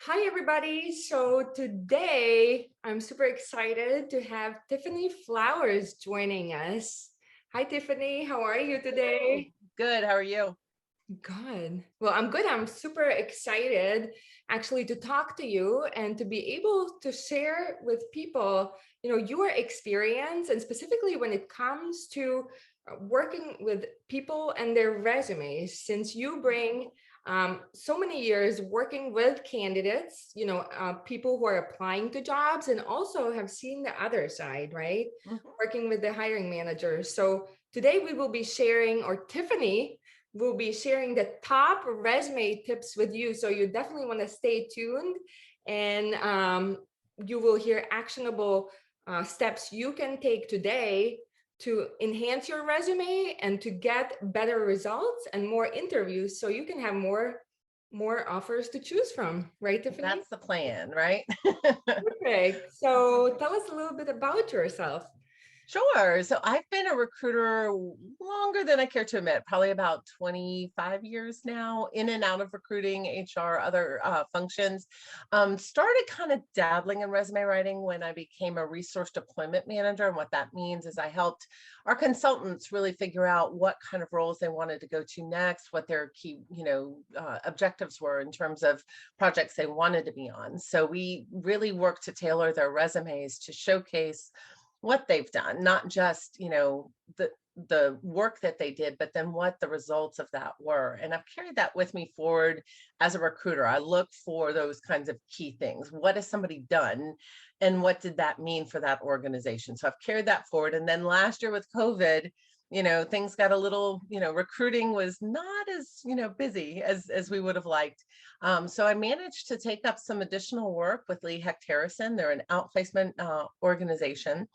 Hi, everybody. So today I'm super excited to have Tiffany Flowers joining us. Hi, Tiffany. How are you Hello. today? Good. How are you? Good. Well, I'm good. I'm super excited actually to talk to you and to be able to share with people, your experience and specifically when it comes to working with people and their resumes, since you bring so many years working with candidates, people who are applying to jobs and also have seen the other side, right? Mhm. Working with the hiring managers. So today we will be sharing, or Tiffany we'll be sharing the top resume tips with you. So you definitely want to stay tuned and you will hear actionable steps you can take today to enhance your resume and to get better results and more interviews so you can have more offers to choose from, right, Tiffany? That's the plan, right? Perfect. So tell us a little bit about yourself. Sure. So I've been a recruiter longer than I care to admit, probably about 25 years now, in and out of recruiting, HR, other functions. Started kind of dabbling in resume writing when I became a resource deployment manager. And what that means is I helped our consultants really figure out what kind of roles they wanted to go to next, what their key, objectives were in terms of projects they wanted to be on. So we really worked to tailor their resumes to showcase what they've done, not just, the work that they did, but then what the results of that were. And I've carried that with me forward as a recruiter. I look for those kinds of key things. What has somebody done? And what did that mean for that organization? So I've carried that forward. And then last year with COVID, things got a little, recruiting was not as, busy as we would have liked. So I managed to take up some additional work with Lee Hecht Harrison. They're an outplacement organization.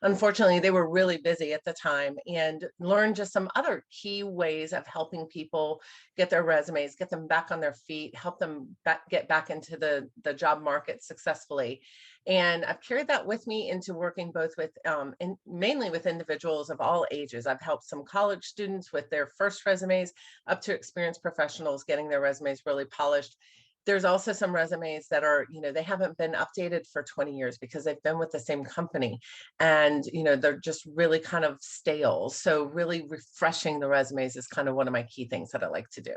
Unfortunately, they were really busy at the time and learned just some other key ways of helping people get their resumes, get them back on their feet, help them get back into the job market successfully. And I've carried that with me into working both with, mainly with individuals of all ages. I've helped some college students with their first resumes up to experienced professionals getting their resumes really polished. There's also some resumes that are, they haven't been updated for 20 years because they've been with the same company and, they're just really kind of stale. So really refreshing the resumes is kind of one of my key things that I like to do.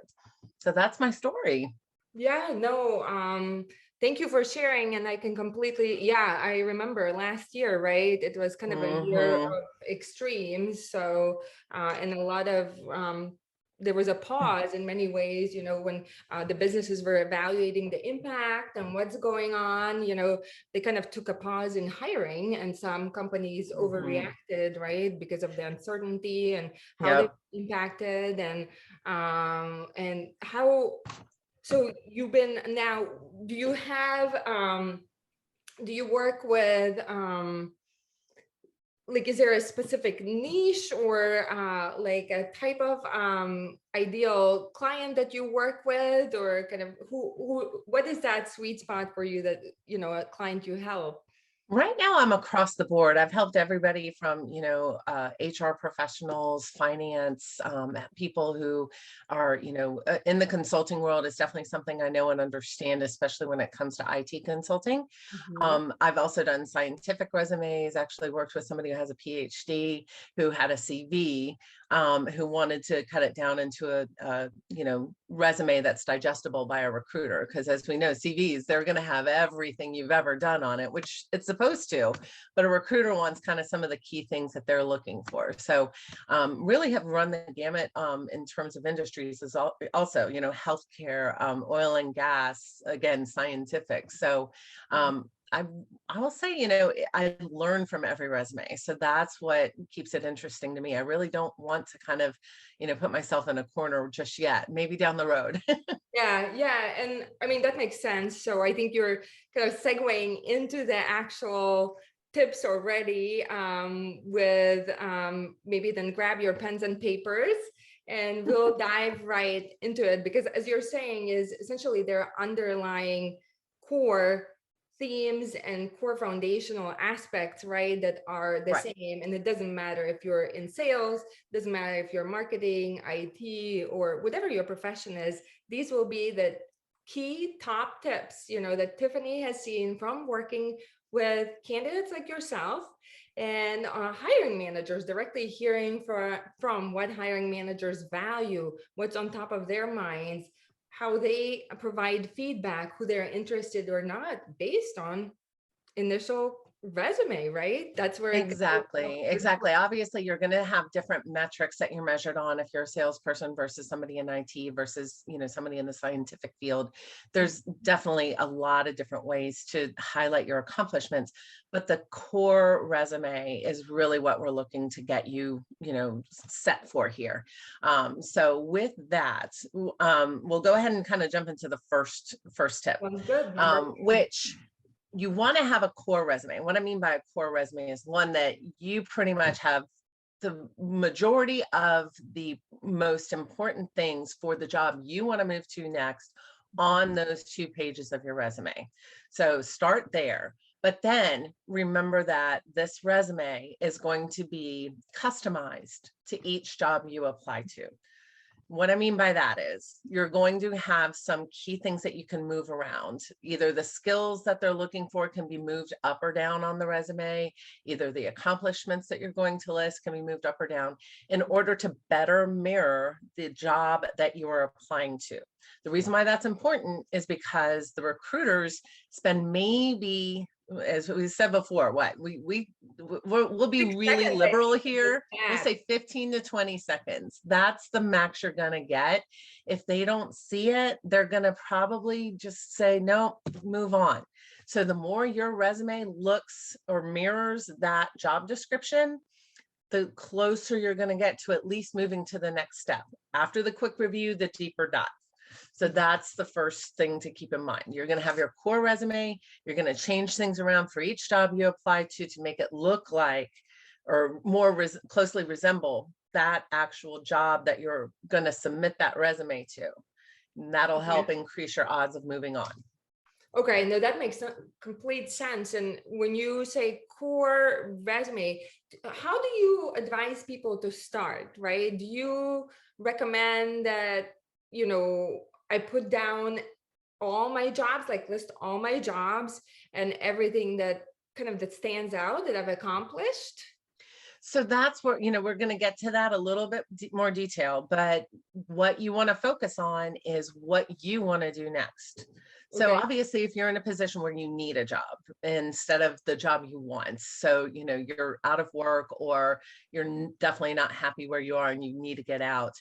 So that's my story. Yeah, no, thank you for sharing. And I can completely, yeah, I remember last year, right? It was kind of a year Hmm. of extremes. So, and a lot of, there was a pause in many ways, when the businesses were evaluating the impact and what's going on, they kind of took a pause in hiring and some companies Hmm. overreacted, right? Because of the uncertainty and how they Yep. impacted and how so you've been now, do you have do you work with like is there a specific niche or like a type of ideal client that you work with, or kind of who what is that sweet spot for you, that a client you help? Right now, I'm across the board. I've helped everybody from, HR professionals, finance, people who are, in the consulting world is definitely something I know and understand, especially when it comes to IT consulting. Mhm. I've also done scientific resumes, actually worked with somebody who has a PhD, who had a CV, who wanted to cut it down into a resume that's digestible by a recruiter. Because as we know, CVs, they're going to have everything you've ever done on it, which it's supposed to, but a recruiter wants kind of some of the key things that they're looking for. So really have run the gamut in terms of industries, is also, healthcare, oil and gas, again, scientific. So I I will say, I learn from every resume. So that's what keeps it interesting to me. I really don't want to kind of, put myself in a corner just yet, maybe down the road. Yeah, and I mean that makes sense. So I think you're kind of segueing into the actual tips already, with maybe then grab your pens and papers and we'll dive right into it, because as you're saying is essentially there are underlying core themes and core foundational aspects, right, that are the Right. same, and it doesn't matter if you're in sales, doesn't matter if you're marketing, IT, or whatever your profession is. These will be the key top tips, that Tiffany has seen from working with candidates like yourself and hiring managers, directly hearing from what hiring managers value, what's on top of their minds, how they provide feedback, who they're interested or not based on initial resume, right? That's where it goes. Exactly, exactly. Obviously, you're going to have different metrics that you're measured on if you're a salesperson versus somebody in IT versus, somebody in the scientific field. There's definitely a lot of different ways to highlight your accomplishments, but the core resume is really what we're looking to get you, set for here. So with that, we'll go ahead and kind of jump into the first tip, Sounds good. Number one. which you want to have a core resume. What I mean by a core resume is one that you pretty much have the majority of the most important things for the job you want to move to next on those 2 pages of your resume. So start there. But then remember that this resume is going to be customized to each job you apply to. What I mean by that is you're going to have some key things that you can move around. Either the skills that they're looking for can be moved up or down on the resume. Either the accomplishments that you're going to list can be moved up or down in order to better mirror the job that you are applying to. The reason why that's important is because the recruiters spend maybe, as we said before, we'll be 6 really seconds, I liberal think, is the here. We'll max. say 15 to 20 seconds. That's the max you're going to get. If they don't see it, they're going to probably just say, no, move on. So the more your resume looks or mirrors that job description, the closer you're going to get to at least moving to the next step. After the quick review, the deeper dive. So that's the first thing to keep in mind. You're going to have your core resume. You're going to change things around for each job you apply to make it look like or more closely resemble that actual job that you're going to submit that resume to. And that'll help increase your odds of moving on. Okay, no, that makes complete sense. And when you say core resume, how do you advise people to start, right? Do you recommend that, I put down all my jobs, like list all my jobs and everything that that stands out that I've accomplished? So that's where, we're going to get to that a little bit more detail, but what you want to focus on is what you want to do next. So Okay. obviously, if you're in a position where you need a job instead of the job you want, so, you're out of work or you're definitely not happy where you are and you need to get out,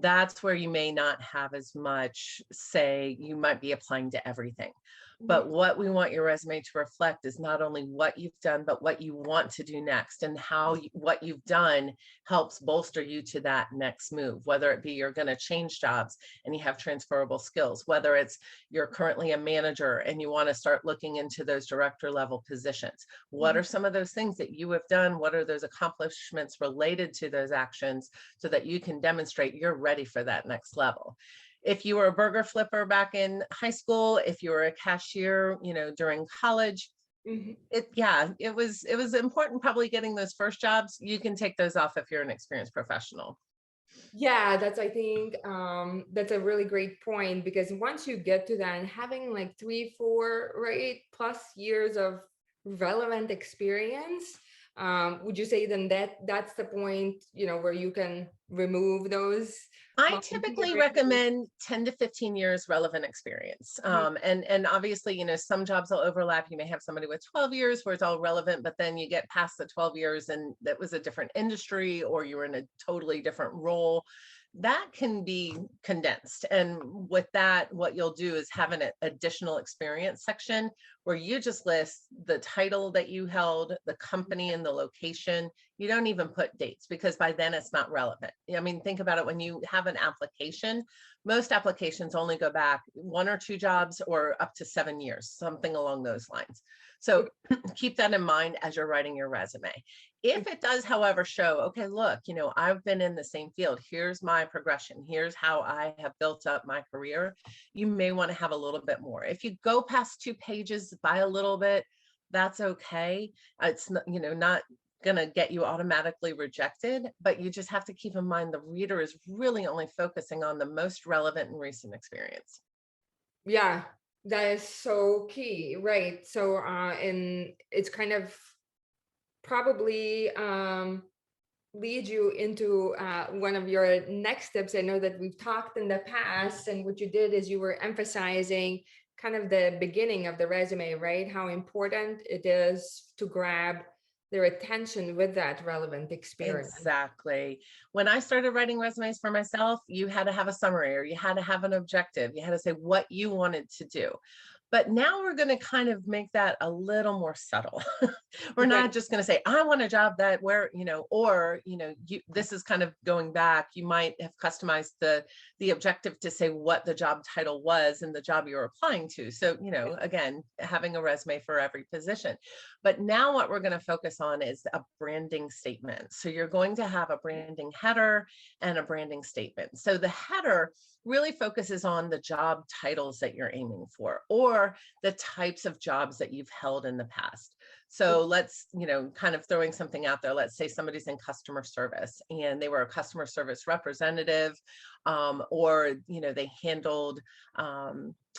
that's where you may not have as much say. You might be applying to everything. But what we want your resume to reflect is not only what you've done, but what you want to do next and how what you've done helps bolster you to that next move, whether it be you're going to change jobs and you have transferable skills, whether it's you're currently a manager and you want to start looking into those director level positions. What are some of those things that you have done? What are those accomplishments related to those actions so that you can demonstrate you're ready for that next level? If you were a burger flipper back in high school, if you were a cashier, during college, it was important probably getting those first jobs. You can take those off if you're an experienced professional. Yeah, I think that's a really great point, because once you get to that and having like 3, 4, right, plus years of relevant experience, would you say then that's the point, where you can remove those I typically volunteering? recommend 10 to 15 years relevant experience. And obviously, some jobs will overlap. You may have somebody with 12 years where it's all relevant, but then you get past the 12 years and that was a different industry or you were in a totally different role. That can be condensed. And with that, what you'll do is have an additional experience section where you just list the title that you held, the company and the location. You don't even put dates because by then it's not relevant. I mean, think about it. When you have an application, most applications only go back 1 or 2 jobs or up to 7 years, something along those lines. So keep that in mind as you're writing your resume. If it does, however, show, okay, look, I've been in the same field. Here's my progression. Here's how I have built up my career. You may want to have a little bit more. If you go past 2 pages by a little bit, that's okay. It's not, not going to get you automatically rejected, but you just have to keep in mind the reader is really only focusing on the most relevant and recent experience. Yeah, that is so key, right? So and it's kind of probably lead you into one of your next steps. I know that we've talked in the past, and what you did is you were emphasizing kind of the beginning of the resume, right? How important it is to grab their attention with that relevant experience. Exactly. When I started writing resumes for myself, you had to have a summary or you had to have an objective. You had to say what you wanted to do. But now we're going to kind of make that a little more subtle. We're Okay. not just going to say, I want a job that where, or, this is kind of going back. You might have customized the objective to say what the job title was and the job you're applying to. So, again, having a resume for every position. But now what we're going to focus on is a branding statement. So you're going to have a branding header and a branding statement. So the header really focuses on the job titles that you're aiming for or the types of jobs that you've held in the past. So let's, kind of throwing something out there. Let's say somebody's in customer service and they were a customer service representative, or, they handled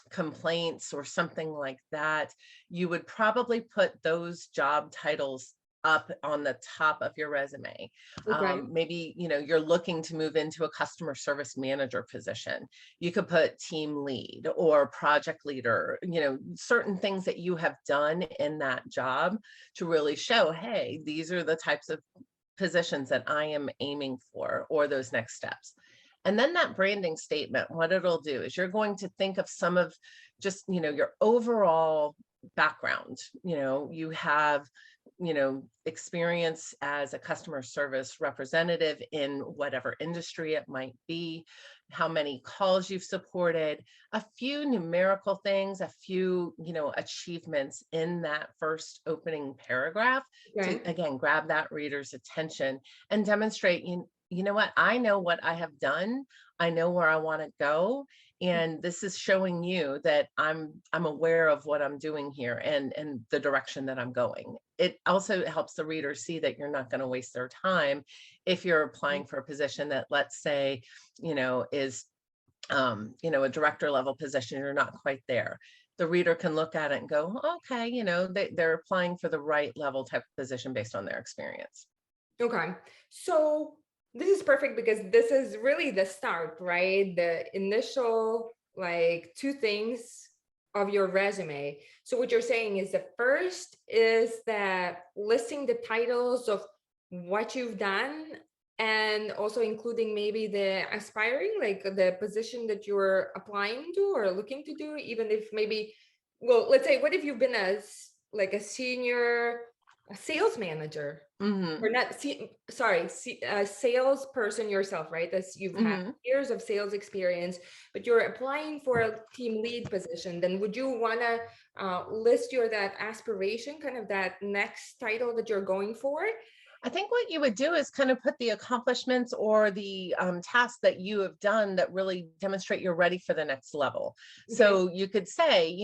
complaints or something like that. You would probably put those job titles up on the top of your resume. Okay. Maybe, you're looking to move into a customer service manager position. You could put team lead or project leader, certain things that you have done in that job to really show, hey, these are the types of positions that I am aiming for, or those next steps. And then that branding statement, what it'll do is you're going to think of some of just, your overall background. You have, experience as a customer service representative in whatever industry it might be, how many calls you've supported, a few numerical things, a few, achievements in that first opening paragraph to, Okay. again, grab that reader's attention and demonstrate, you know what, I know what I have done. I know where I want to go. And this is showing you that I'm aware of what I'm doing here and the direction that I'm going. It also helps the reader see that you're not going to waste their time if you're applying for a position that, let's say, is a director level position, you're not quite there. The reader can look at it and go, okay, they're applying for the right level type of position based on their experience. Okay. So this is perfect because this is really the start, right? The initial like two things of your resume. So what you're saying is the first is that listing the titles of what you've done and also including maybe the aspiring, like the position that you're applying to or looking to do, even if maybe, well, let's say, what if you've been like a senior a sales manager or Hmm. not sorry, a salesperson yourself, right? As you've had Hmm. years of sales experience, but you're applying for a team lead position, then would you want to list your that aspiration, kind of that next title that you're going for? I think what you would do is kind of put the accomplishments or the tasks that you have done that really demonstrate you're ready for the next level. Okay. So you could say,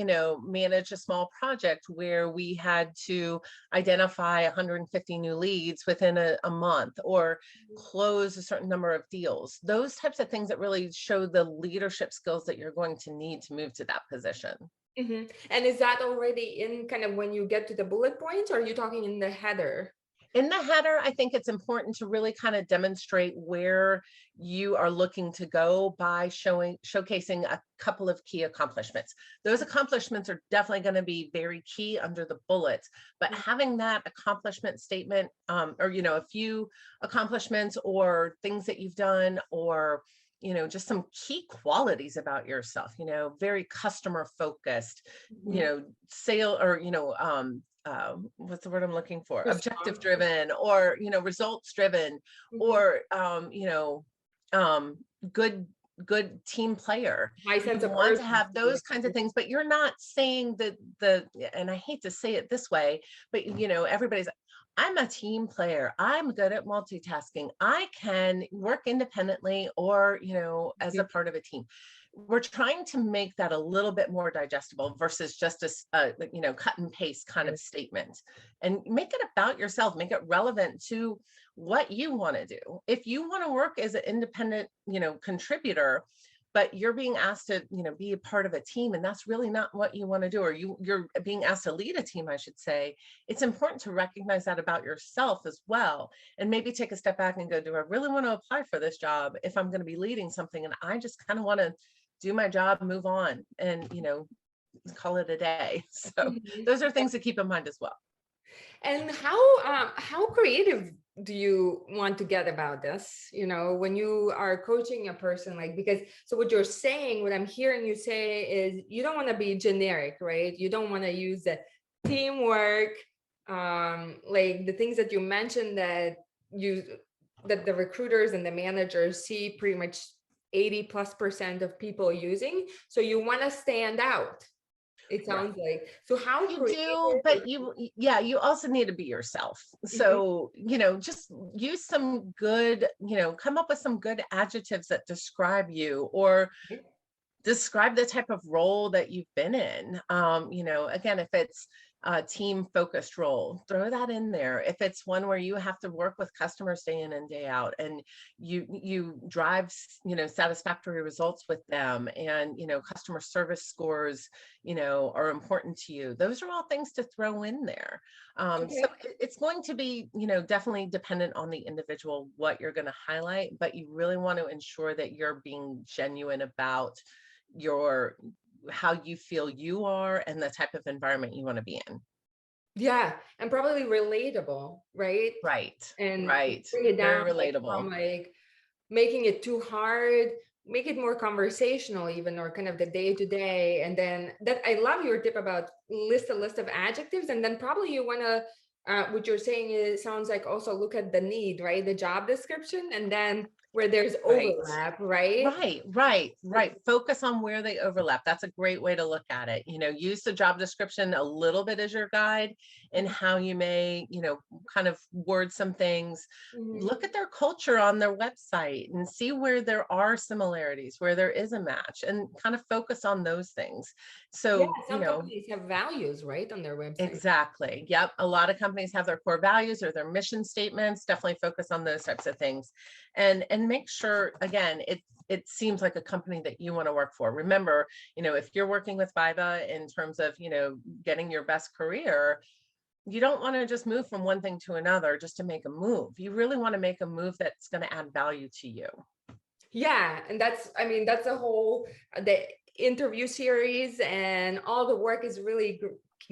manage a small project where we had to identify 150 new leads within a month or close a certain number of deals. Those types of things that really show the leadership skills that you're going to need to move to that position. And is that already in kind of when you get to the bullet points, or are you talking in the header? In the header, I think it's important to really kind of demonstrate where you are looking to go by showcasing a couple of key accomplishments. Those accomplishments are definitely going to be very key under the bullets, but having that accomplishment statement, or a few accomplishments or things that you've done, or just some key qualities about yourself, very customer focused, Mhm. sale or what's the word I'm looking for? Objective Response. driven, or results driven, Mhm. or um, good good team player. High You sense of want to have those urgency. kinds of things, but you're not saying that and I hate to say it this way, but everybody's, I'm a team player. I'm good at multitasking. I can work independently or, as a part of a team. We're trying to make that a little bit more digestible versus just a cut and paste kind of statement, and make it about yourself, make it relevant to what you want to do. If you want to work as an independent, contributor, but you're being asked to, be a part of a team, and that's really not what you want to do, or you're being asked to lead a team, I should say. It's important to recognize that about yourself as well, and maybe take a step back and go, do I really want to apply for this job if I'm going to be leading something and I just kind of want to do my job, move on, and call it a day. So Mhm. those are things to keep in mind as well. And how creative do you want to get about this? You know, when you are coaching a person, like, because so what you're saying, what I'm hearing you say is you don't want to be generic, right? You don't want to use the teamwork, like the things that you mentioned you that the recruiters and the managers see pretty much 80+% of people using. So you want to stand out. It Right. sounds like. So how You do, creative? but you also need to be yourself. Mhm. So, just use some good, come up with some good adjectives that describe you, or describe the type of role that you've been in. Again, if it's a team focused role, throw that in there. If it's one where you have to work with customers day in and day out, and you drive, satisfactory results with them, and customer service scores, are important to you. Those are all things to throw in there. So Okay. it's going to be, definitely dependent on the individual what you're going to highlight, but you really want to ensure that you're being genuine about your how you feel you are and the type of environment you want to be in. Yeah, and probably relatable, right? Right. And Right. bring it down Very like from relatable. like making it too hard, make it more conversational even, or kind of the day to day. And then that I love your tip about list a list of adjectives. And then probably you want to what you're saying is sounds like also look at the need, right? The job description, and then where there's Right. overlap, right? Right. Focus on where they overlap. That's a great way to look at it. Use the job description a little bit as your guide in how you may, kind of word some things. Mhm. Look at their culture on their website and see where there are similarities, where there is a match, and kind of focus on those things. Yeah, So, some companies have values, right, on their website. exactly. Yep. A lot of companies have their core values or their mission statements. Definitely focus on those types of things, and make sure, again, it seems like a company that you want to work for. Remember, if you're working with Viva in terms of, getting your best career, you don't want to just move from one thing to another just to make a move. You really want to make a move that's going to add value to you. Yeah, and that's, I mean, that's a whole the interview series, and all the work is really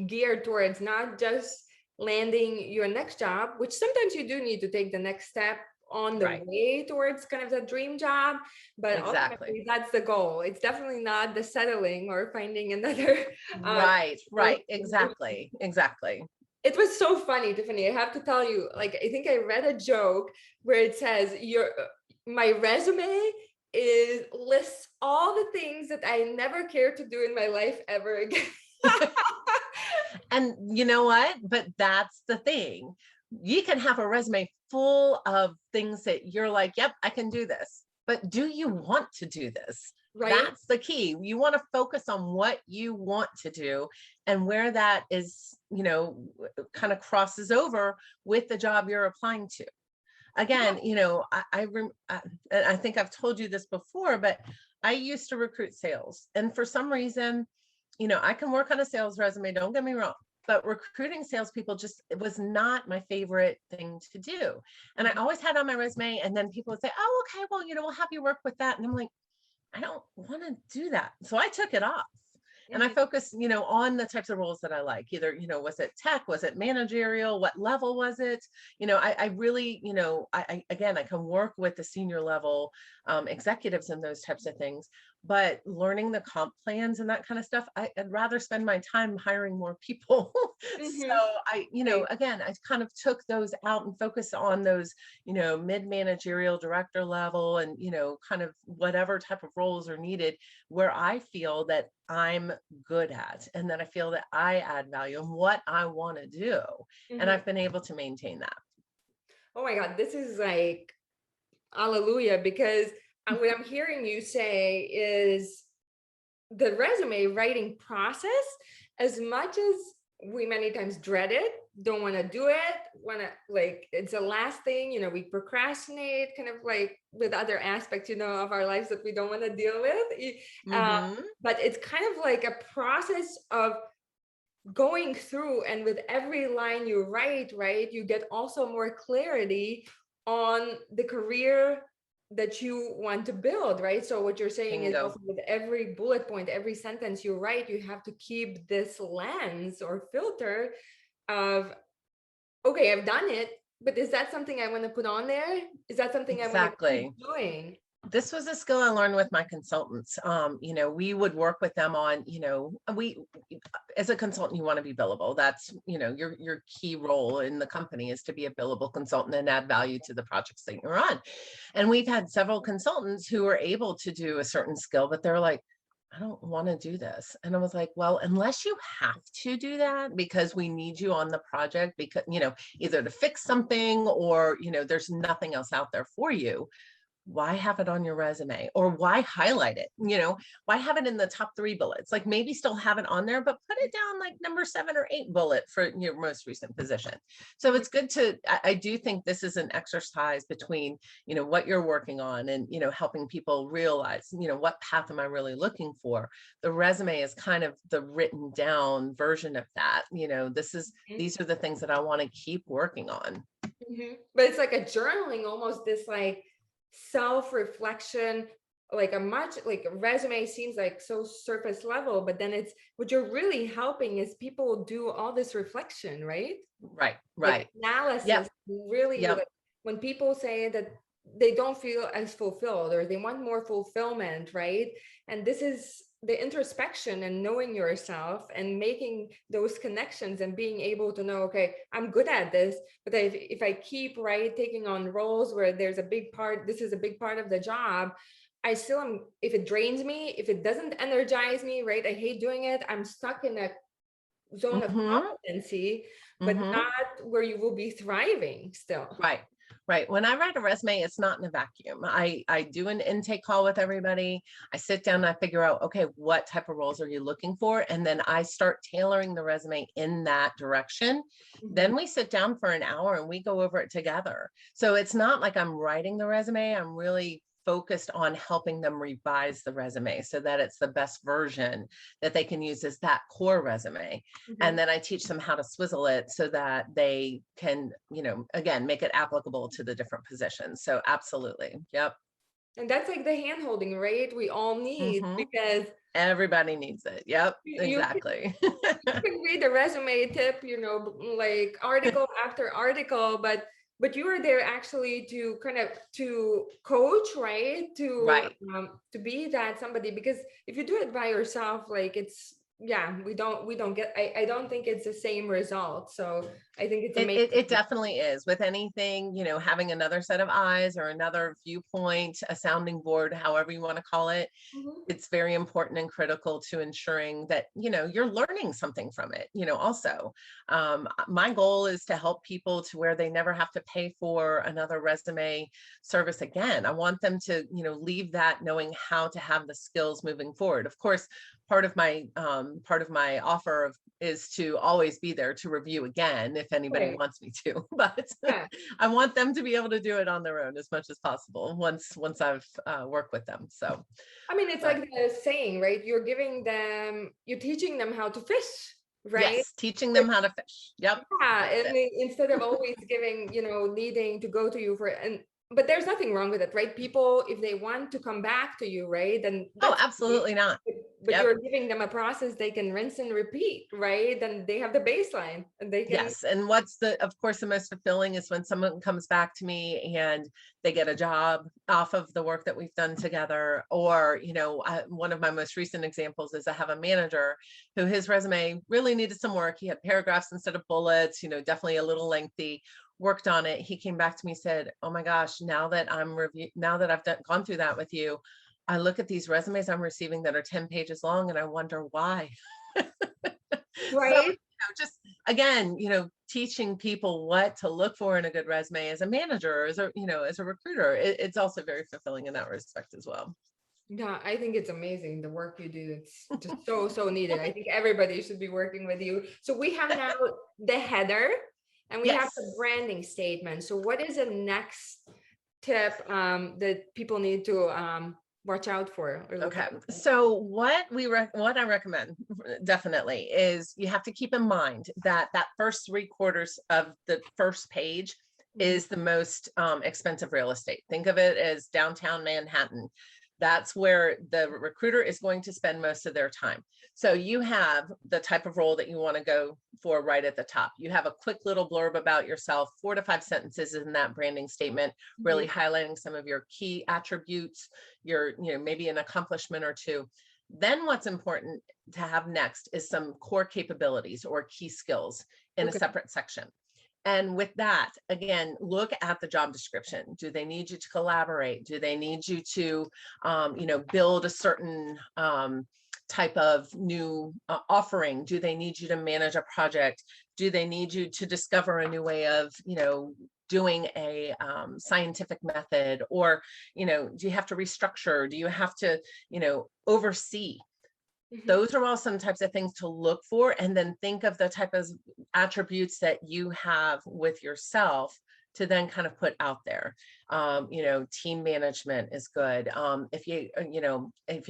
geared towards not just landing your next job, which sometimes you do need to take the next step on the Right. way towards kind of the dream job, but Exactly. ultimately that's the goal. It's definitely not the settling or finding another uh Right. Exactly. it was so funny, Tiffany. I have to tell you, like, I think I read a joke where it says my resume is lists all the things that I never cared to do in my life ever again. And you know what? But that's the thing. You can have a resume full of things that you're like, yep, I can do this. But do you want to do this? Right? That's the key. You want to focus on what you want to do, and where that is, kind of crosses over with the job you're applying to. Yeah. Again, and I think I've told you this before, but I used to recruit sales. And for some reason, I can work on a sales resume, don't get me wrong, but recruiting salespeople just, it was not my favorite thing to do. And I Mhm. always had on my resume, and then people would say, oh, okay, well, we'll have you work with that. And I'm like, I don't want to do that. So I took it off. And I Mhm. focus, on the types of roles that I like. Either, was it tech? Was it managerial? What level was it? I really, again, I can work with the senior level executives and those types of things. But learning the comp plans and that kind of stuff, I'd rather spend my time hiring more people. So Mhm. Right. again, I kind of took those out and focused on those, mid-managerial director level, and, kind of whatever type of roles are needed where I feel that I'm good at, and that I feel that I add value and what I want to do. And Mhm. I've been able to maintain that. Oh my God, this is like hallelujah, because what I'm hearing you say is the resume writing process, as much as we many times dread it, don't want to do it, want to like it's the last thing, we procrastinate kind of like with other aspects, of our lives that we don't want to deal with. Uh, Mm-hmm. but it's kind of like a process of going through, and with every line you write, right, you get also more clarity on the career that you want to build, right? So what you're saying is Bingo. also with every bullet point, every sentence you write, you have to keep this lens or filter of, okay, I've done it, but is that something I want to put on there? Is that something I want to keep Exactly. doing? This was a skill I learned with my consultants. We would work with them on, we as a consultant, you want to be billable. That's, your key role in the company is to be a billable consultant and add value to the projects that you're on. And we've had several consultants who are able to do a certain skill, but they're like, I don't want to do this. And I was like, well, unless you have to do that because we need you on the project, because, either to fix something or, there's nothing else out there for you, why have it on your resume, or why highlight it? Why have it in the top 3 bullets? Like, maybe still have it on there, but put it down like number 7 or 8 bullet for your most recent position. So it's good to, I do think this is an exercise between, what you're working on and, helping people realize, what path am I really looking for? The resume is kind of the written down version of that. These are the things that I want to keep working on. But it's like a journaling, almost this like self-reflection, like a resume seems like so surface level, but then it's what you're really helping is people do all this reflection, right? Right, Like right. analysis, Yep, really, yep. like when people say that they don't feel as fulfilled or they want more fulfillment, right? And this is the introspection and knowing yourself and making those connections and being able to know, okay, I'm good at this, but if I keep, right, taking on roles where there's a big part, this is a big part of the job, I still am, if it drains me, if it doesn't energize me, right, I hate doing it, I'm stuck in a zone of Mm-hmm. competency, but Mm-hmm. not where you will be thriving still. Right. Right. When I write a resume, it's not in a vacuum. I do an intake call with everybody. I sit down and I figure out, okay, what type of roles are you looking for? And then I start tailoring the resume in that direction. Mhm. Then we sit down for an hour and we go over it together. So it's not like I'm writing the resume. I'm really focused on helping them revise the resume so that it's the best version that they can use as that core resume. And Mhm. then I teach them how to swizzle it so that they can, again, make it applicable to the different positions. So absolutely. Yep. And that's like the hand holding, right? We all need, Hmm. because Everybody needs it. Yep. you Exactly. can read a resume tip, like article after article, but you are there actually to kind of to coach, right? Right. To be that somebody, because if you do it by yourself, like it's, yeah, we don't get, I don't think it's the same result. So I think it's It, amazing. it it definitely is with anything, having another set of eyes or another viewpoint, a sounding board, however you want to call it. Mhm. It's very important and critical to ensuring that you're learning something from it. Also, my goal is to help people to where they never have to pay for another resume service again. I want them to leave that knowing how to have the skills moving forward. Of course, part of my offer is to always be there to review again if anybody Right. wants me to, but Yeah. I want them to be able to do it on their own as much as possible once I've worked with them. So I mean, it's like but the saying, right? You're teaching them how to fish, right? yes, teaching But them how to fish. Yep, yeah, that's I it. mean, instead of always giving, needing to go to you for, and but there's nothing wrong with it, right? People, if they want to come back to you, right, then Oh, that's great. absolutely not. But Yep. you're giving them a process they can rinse and repeat, right? Then they have the baseline and they can. Yes. And of course, the most fulfilling is when someone comes back to me and they get a job off of the work that we've done together. Or, one of my most recent examples is I have a manager who his resume really needed some work. He had paragraphs instead of bullets, definitely a little lengthy. Worked on it. He came back to me, said, "Oh my gosh, now that I've gone through that with you, I look at these resumes I'm receiving that are 10 pages long and I wonder why." So, Right. just again, teaching people what to look for in a good resume as a manager, as a recruiter, it's also very fulfilling in that respect as well. Yeah, I think it's amazing the work you do. It's just so needed. I think everybody should be working with you. So we have now the header and we have the Yes. branding statement. So what is the next tip that people need to watch out for or look Okay. out for? So what I recommend definitely is you have to keep in mind that that first 3/4 of the first page Mhm. is the most expensive real estate. Think of it as downtown Manhattan. That's where the recruiter is going to spend most of their time. So you have the type of role that you want to go for right at the top. You have a quick little blurb about yourself, 4 to 5 sentences in that branding statement, really Mhm. highlighting some of your key attributes, your, maybe an accomplishment or two. Then what's important to have next is some core capabilities or key skills in a Okay. separate section. And with that, again, look at the job description. Do they need you to collaborate? Do they need you to, build a certain type of new offering? Do they need you to manage a project? Do they need you to discover a new way of, doing a scientific method? Or, do you have to restructure? Do you have to, oversee? Mhm. Those are all some types of things to look for, and then think of the type of attributes that you have with yourself to then kind of put out there. Team management is good. If you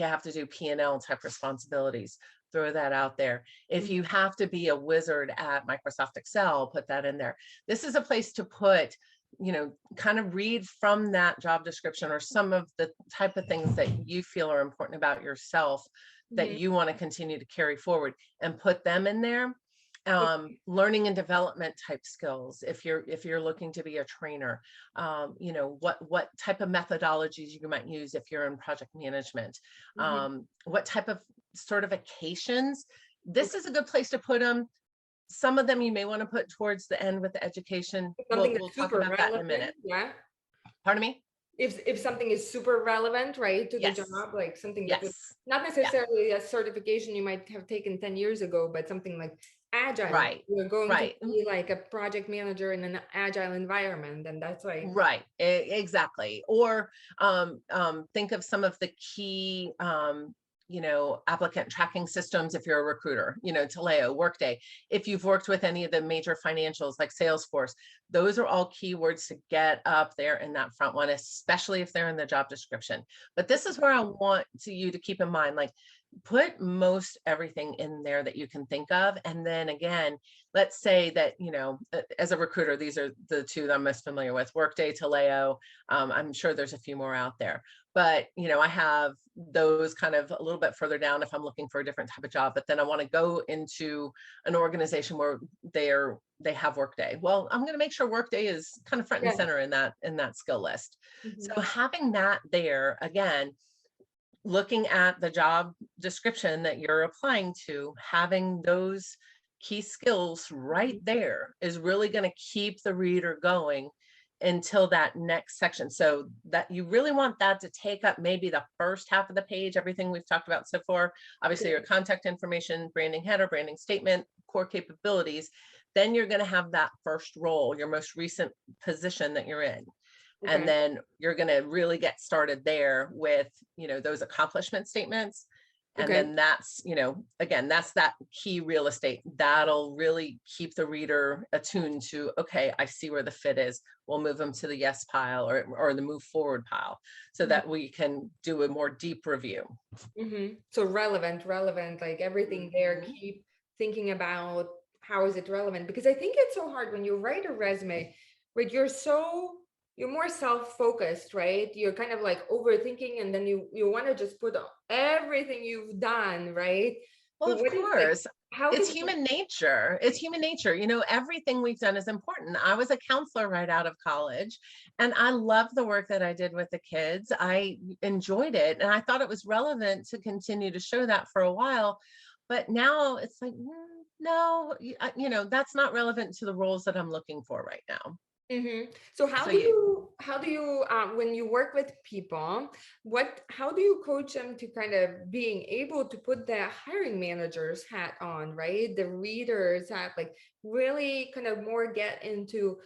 have to do P&L type responsibilities, throw that out there. If Mhm. you have to be a wizard at Microsoft Excel, put that in there. This is a place to put, kind of read from that job description or some of the type of things that you feel are important about yourself that Mhm. you want to continue to carry forward and put them in there. Okay. Learning and development type skills, if you're looking to be a trainer, what type of methodologies you might use if you're in project management, Mhm. what type of certifications. This Okay. is a good place to put them. Some of them you may want to put towards the end with the education. Something We'll that's talk super about that in a relevant. minute. Yeah. Pardon me. If something is super relevant, right, to the job, Yes. like something that would Yes. not Yeah. necessarily a certification you might have taken 10 years ago, but something like agile. Right. You're going to Right. be like a project manager in an agile environment, and that's like Right, exactly. Or think of some of the key, applicant tracking systems if you're a recruiter, Taleo, Workday. If you've worked with any of the major financials like Salesforce, those are all keywords to get up there in that front one, especially if they're in the job description. But this is where I want you to keep in mind, like, put most everything in there that you can think of. And then again, let's say that, as a recruiter, these are the two that I'm most familiar with: Workday, Taleo. I'm sure there's a few more out there, but I have those kind of a little bit further down if I'm looking for a different type of job. But then I want to go into an organization where they have Workday. Well, I'm going to make sure Workday is kind of front and yeah. center in that skill list. Mhm. So having that there, again, looking at the job description that you're applying to, having those key skills right Mhm. there is really going to keep the reader going until that next section. So that you really want that to take up maybe the first half of the page, everything we've talked about so far. Obviously, your Okay. contact information, branding header, branding statement, core capabilities. Then you're going to have that first role, your most recent position that you're in. And Okay. then you're going to really get started there with, those accomplishment statements. And Okay. then that's, again, that's that key real estate that'll really keep the reader attuned to, okay, I see where the fit is. We'll move them to the yes pile or the move forward pile so Mhm. that we can do a more deep review. Mhm. So relevant, like everything there. Mhm. Keep thinking about how is it relevant? Because I think it's so hard when you write a resume, right? You're more self-focused, right? You're kind of like overthinking, and then you want to just put everything you've done, right? Well, But of what is like, course. how It's can human nature. It's human nature. Everything we've done is important. I was a counselor right out of college, and I loved the work that I did with the kids. I enjoyed it, and I thought it was relevant to continue to show that for a while. But now it's like, no, that's not relevant to the roles that I'm looking for right now. So So you, how do you when you work with people, how do you coach them to kind of being able to put the hiring manager's hat on, right? The reader's hat, like really kind of more get into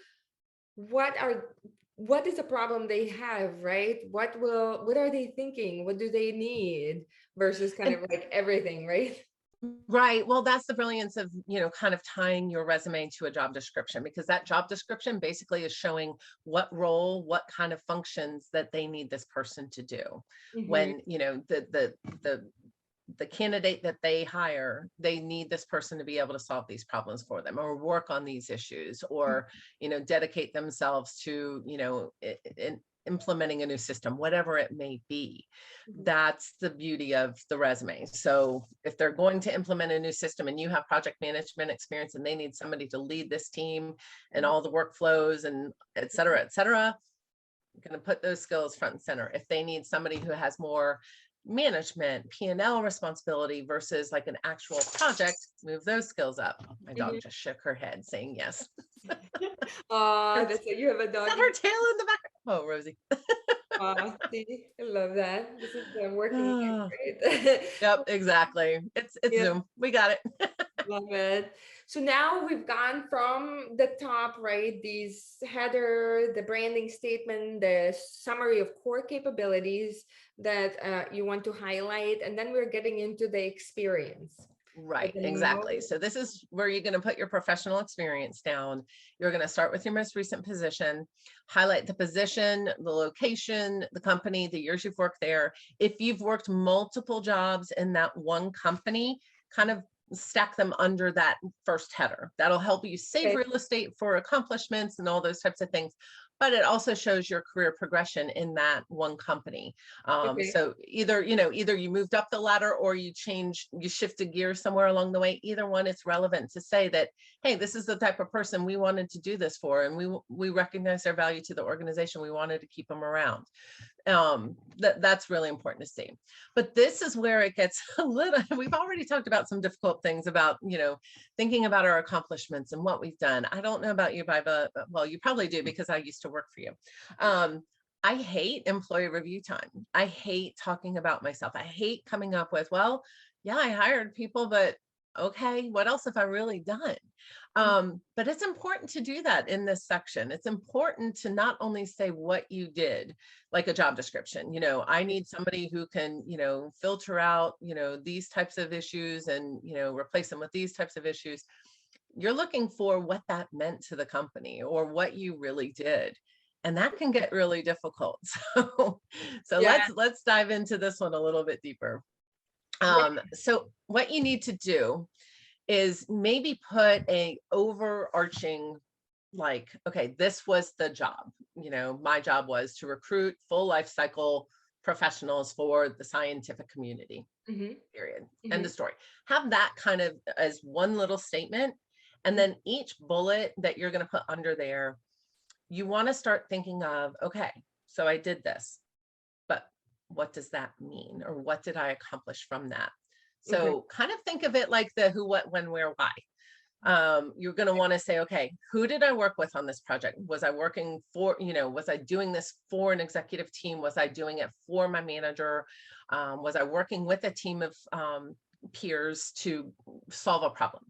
what are what is the problem they have, right? What are they thinking? What do they need versus kind And of like everything, right? right. Well, that's the brilliance of, kind of tying your resume to a job description, because that job description basically is showing what role, what kind of functions that they need this person to do. Mm-hmm. When, the candidate that they hire, they need this person to be able to solve these problems for them, or work on these issues, or dedicate themselves to in implementing a new system, whatever it may be. That's the beauty of the resume. So if they're going to implement a new system and you have project management experience and they need somebody to lead this team and all the workflows and et cetera, I'm going to put those skills front and center. If they need somebody who has more management, P&L responsibility versus like an actual project, move those skills up. My Mm-hmm. dog just shook her head saying yes. Oh, Is that's you have a that doggy. her tail in the back? Oh, Rosie. See, I love that. This is the working Oh, life, right? yep, exactly. It's Yeah. Zoom. We got it. Love it. So now we've gone from the top, right? These header, the branding statement, the summary of core capabilities that you want to highlight, and then we're getting into the experience. So Right, the exactly. most, So this is where you're going to put your professional experience down. You're going to start with your most recent position, highlight the position, the location, the company, the years you've worked there. If you've worked multiple jobs in that one company, kind of stack them under that first header. That'll help you save okay, real estate for accomplishments and all those types of things. But it also shows your career progression in that one company. okay. So either you moved up the ladder or you shifted gears somewhere along the way. Either one, it's relevant to say that, hey, this is the type of person we wanted to do this for, and we recognize their value to the organization. We wanted to keep them around. That's really important to see. But this is where it gets a little, we've already talked about some difficult things about, thinking about our accomplishments and what we've done. I don't know about you, Biba. Well, you probably do, because I used to work for you. I hate employee review time. I hate talking about myself. I hate coming up with, well, yeah, I hired people, but okay, what else have I really done? But it's important to do that in this section. It's important to not only say what you did, like a job description. I need somebody who can, filter out, these types of issues and, replace them with these types of issues. You're looking for what that meant to the company or what you really did. And that can get really difficult. So Yeah, let's dive into this one a little bit deeper. yeah. So what you need to do is maybe put a overarching, like, okay, this was the job. My job was to recruit full life cycle professionals for the scientific community, Mm-hmm. period. End Mm-hmm. of story. Have that kind of as one little statement. And then each bullet that you're going to put under there, you want to start thinking of, okay, so I did this, but what does that mean? Or what did I accomplish from that? Okay. So kind of think of it like the who, what, when, where, why. You're going to want to say, okay, who did I work with on this project? Was I working for, was I doing this for an executive team? Was I doing it for my manager? Was I working with a team of peers to solve a problem?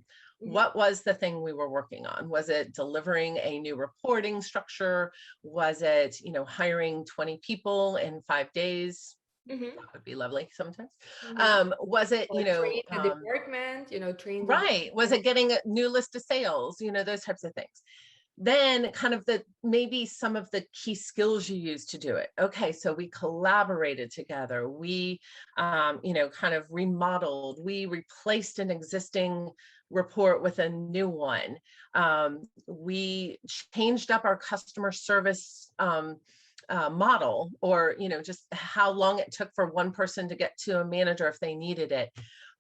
Mm-hmm. What was the thing we were working on? Was it delivering a new reporting structure? Was it, hiring 20 people in 5 days? Mm-hmm. That would be lovely sometimes. Mm-hmm. Was it, Or train the department, train the right? Was it department. getting a new list of sales? Those types of things. Then kind of maybe some of the key skills you use to do it. Okay, so we collaborated together. We, kind of remodeled. We replaced an existing report with a new one. We changed up our customer service model, or just how long it took for one person to get to a manager if they needed it.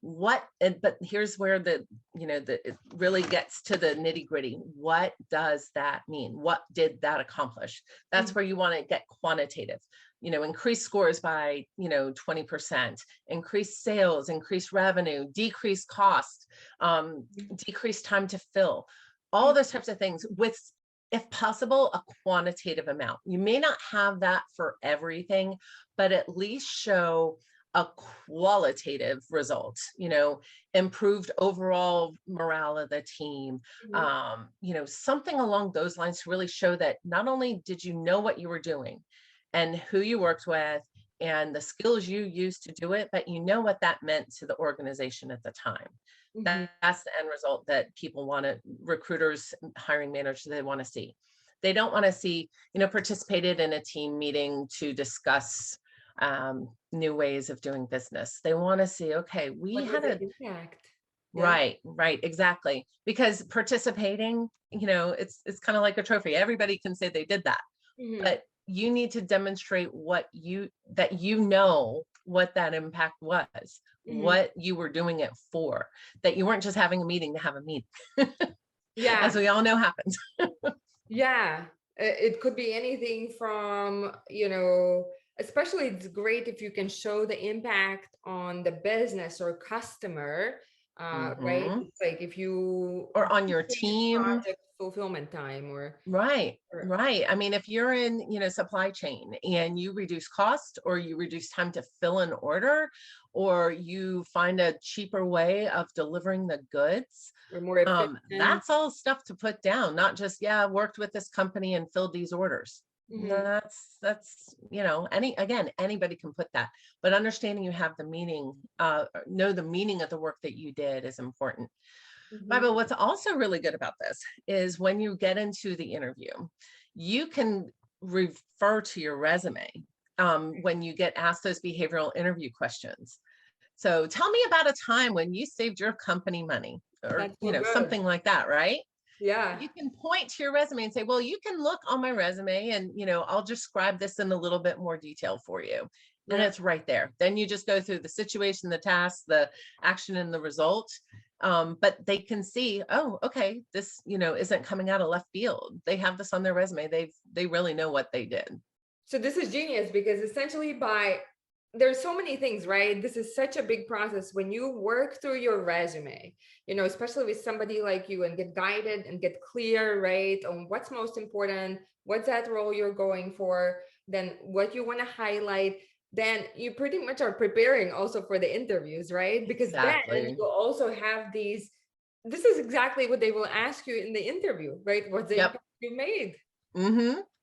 But here's where it really gets to the nitty gritty. What does that mean? What did that accomplish? That's where you want to get quantitative. Increase scores by 20%, increase sales, increase revenue, decrease cost, decrease time to fill, all those types of things with, if possible, a quantitative amount. You may not have that for everything, but at least show a qualitative result, improved overall morale of the team, Mhm. something along those lines to really show that not only did you know what you were doing and who you worked with and the skills you used to do it, but you know what that meant to the organization at the time. Mhm. That's the end result that people want to, recruiters, hiring managers, they want to see. They don't want to see, participated in a team meeting to discuss new ways of doing business. They want to see, okay, we What was had the a, impact? Yeah. right, exactly. Because participating, it's kind of like a trophy. Everybody can say they did that, Mhm. but you need to demonstrate that what that impact was, Mhm. what you were doing it for, that you weren't just having a meeting to have a meeting, as Yeah. we all know happens. Yeah, it could be anything from, especially it's great if you can show the impact on the business or customer, right? Hmm. It's like if you Or on your decrease team. project fulfillment time Right, or right. I mean, if you're in, supply chain and you reduce cost or you reduce time to fill an order or you find a cheaper way of delivering the goods, or more efficient. that's all stuff to put down, not just, yeah, I worked with this company and filled these orders. Mhm. That's, anybody can put that, but understanding you have the meaning, know the meaning of the work that you did is important. Mhm. Bible, what's also really good about this is when you get into the interview, you can refer to your resume when you get asked those behavioral interview questions. So tell me about a time when you saved your company money or, That's so good. something like that, right? Yeah. You can point to your resume and say, well, you can look on my resume and, I'll describe this in a little bit more detail for you. And Yeah. it's right there. Then you just go through the situation, the task, the action, and the result. But they can see, oh, okay, this, isn't coming out of left field. They have this on their resume. They really know what they did. So this is genius because essentially there's so many things, right? This is such a big process when you work through your resume, especially with somebody like you and get guided and get clear, right, on what's most important, what's that role you're going for, then what you want to highlight, then you pretty much are preparing also for the interviews, right? Because then Exactly. you also have this is exactly what they will ask you in the interview, right? What's the Yep. impact you made?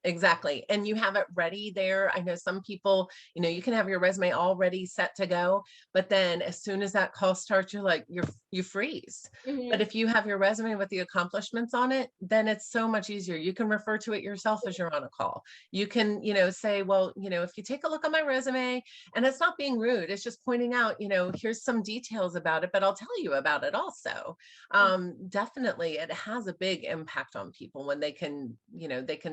Exactly. And you have it ready there. I know some people, you can have your resume all ready, set to go, but then as soon as that call starts, you're like, you freeze. But Mhm. if you have your resume with the accomplishments on it, then it's so much easier. You can refer to it yourself as you're on a call. You can, say, well, if you take a look at my resume, and it's not being rude, it's just pointing out, here's some details about it, but I'll tell you about it also. Definitely it has a big impact on people when they can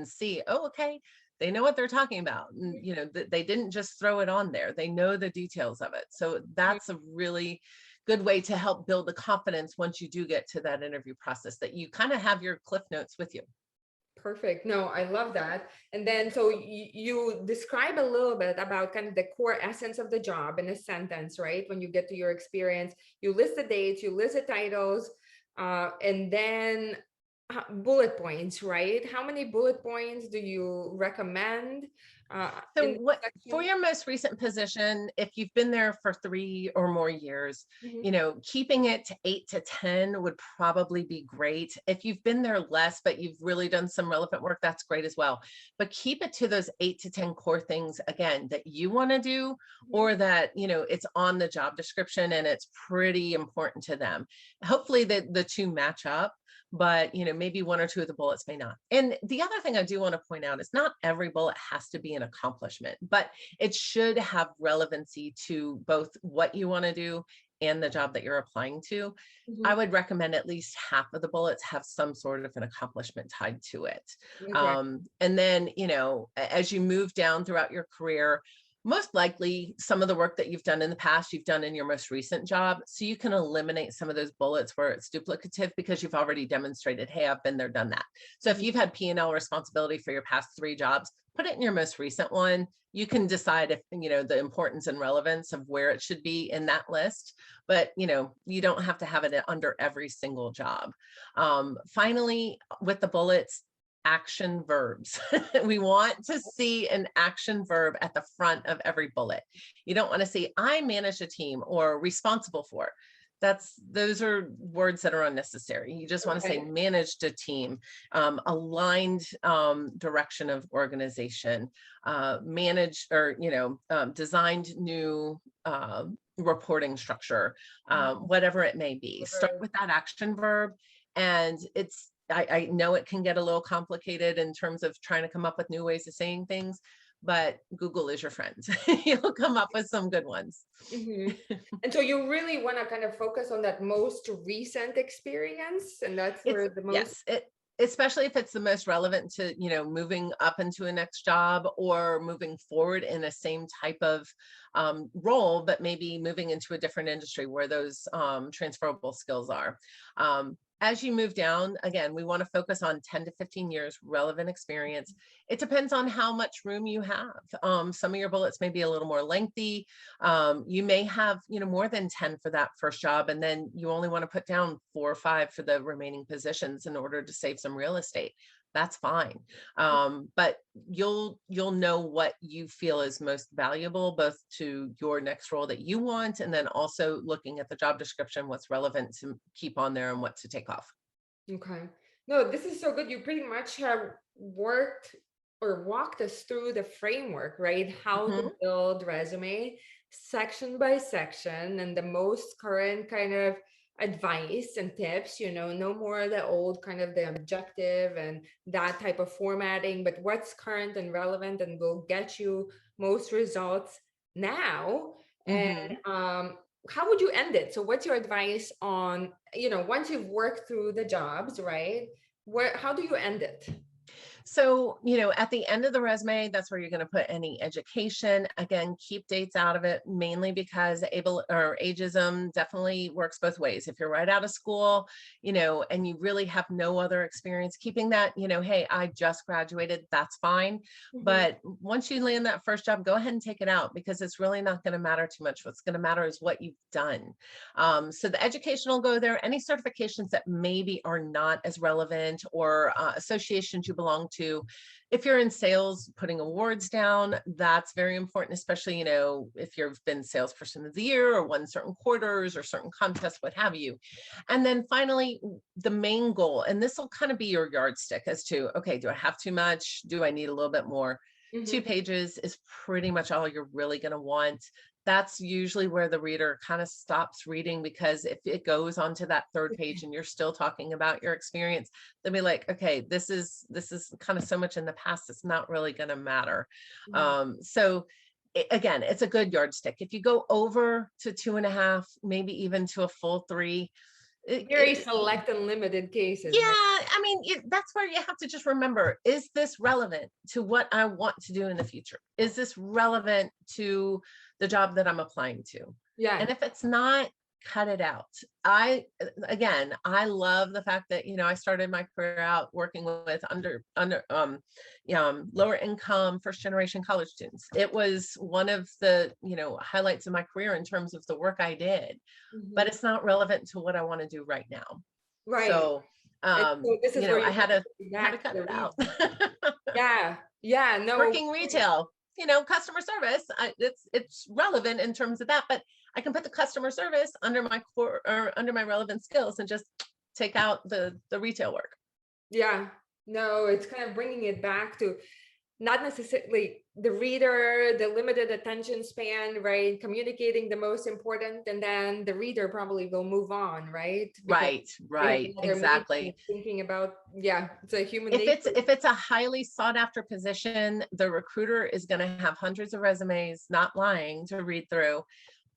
see, oh, okay, they know what they're talking about, and they didn't just throw it on there, they know the details of it. So that's a really good way to help build the confidence once you do get to that interview process, that you kind of have your cliff notes with you. Perfect. No, I love that. And then, so you describe a little bit about kind of the core essence of the job in a sentence, right? When you get to your experience, you list the dates, you list the titles, and then bullet points, right? How many bullet points do you recommend So in the what for section? your most recent position, if you've been there for 3 or more years, Mhm. keeping it to 8 to 10 would probably be great. If you've been there less, but you've really done some relevant work, that's great as well. But keep it to those 8 to 10 core things, again, that you want to do, Mhm. or that, it's on the job description and it's pretty important to them. Hopefully the two match up, but maybe one or two of the bullets may not. And the other thing I do want to point out is not every bullet has to be an accomplishment, but it should have relevancy to both what you want to do and the job that you're applying to. I Mhm. would recommend at least half of the bullets have some sort of an accomplishment tied to it. Okay. And then, as you move down throughout your career, most likely some of the work that you've done in the past, you've done in your most recent job. So you can eliminate some of those bullets where it's duplicative because you've already demonstrated, hey, I've been there, done that. So if Mhm. you've had P&L responsibility for your past 3 jobs, put it in your most recent one. You can decide if, the importance and relevance of where it should be in that list, but, you don't have to have it under every single job. Finally, with the bullets, action verbs. We want to see an action verb at the front of every bullet. You don't want to see I manage a team or responsible for. Those are words that are unnecessary. You just want to say Okay. managed a team, aligned direction of organization, managed or designed new reporting structure, whatever it may be. Start with that action verb. And I know it can get a little complicated in terms of trying to come up with new ways of saying things, but Google is your friend. You'll come up with some good ones. And so you really want to kind of focus on that most recent experience, and that's where the most. Yes, especially if it's the most relevant to, moving up into a next job or moving forward in the same type of role, but maybe moving into a different industry where those transferable skills are. As you move down, again, we want to focus on 10 to 15 years relevant experience. It depends on how much room you have. Some of your bullets may be a little more lengthy. You may have, more than 10 for that first job, and then you only want to put down 4 or 5 for the remaining positions in order to save some real estate. That's fine. But you'll know what you feel is most valuable, both to your next role that you want, and then also looking at the job description, what's relevant to keep on there and what to take off. Okay. No, this is so good. You pretty much have worked or walked us through the framework, right? How to build resume section by section, and the most current kind of advice and tips, no more the old kind of the objective and that type of formatting, but what's current and relevant and will get you most results now. And how would you end it? So what's your advice on, once you've worked through the jobs, right? How do you end it? So, at the end of the resume, that's where you're going to put any education. Again, keep dates out of it, mainly because ageism definitely works both ways. If you're right out of school, and you really have no other experience, keeping that, hey, I just graduated, that's fine. But once you land that first job, go ahead and take it out, because it's really not going to matter too much. What's going to matter is what you've done. So the education will go there. Any certifications that maybe are not as relevant, or associations you belong to. If you're in sales, putting awards down, that's very important, especially, if you've been salesperson of the year or won certain quarters or certain contests, what have you. And then finally, the main goal, and this will kind of be your yardstick as to, okay, do I have too much? Do I need a little bit more? 2 pages is pretty much all you're really going to want. That's usually where the reader kind of stops reading, because if it goes onto that 3rd page and you're still talking about your experience, they'll be like, okay, this is kind of so much in the past, it's not really going to matter. So again, it's a good yardstick. If you go over to 2.5, maybe even to a full 3, very select and limited cases. Yeah, right? I mean, that's where you have to just remember, is this relevant to what I want to do in the future? Is this relevant to the job that I'm applying to? Yeah. And if it's not, cut it out. Again, I love the fact that, I started my career out working with lower income, first generation college students. It was one of the, highlights of my career in terms of the work I did, but it's not relevant to what I want to do right now. Right. So, so this is where I had to back cut it out. Yeah. No. Working retail, customer service, it's relevant in terms of that, but I can put the customer service under my core or under my relevant skills and just take out the retail work. Yeah. No, it's kind of bringing it back to not necessarily the reader, the limited attention span, right? Communicating the most important, and then the reader probably will move on, right? Because Right, exactly. Thinking about, it's a human If nature. it's a highly sought after position, the recruiter is going to have hundreds of resumes, not lying, to read through.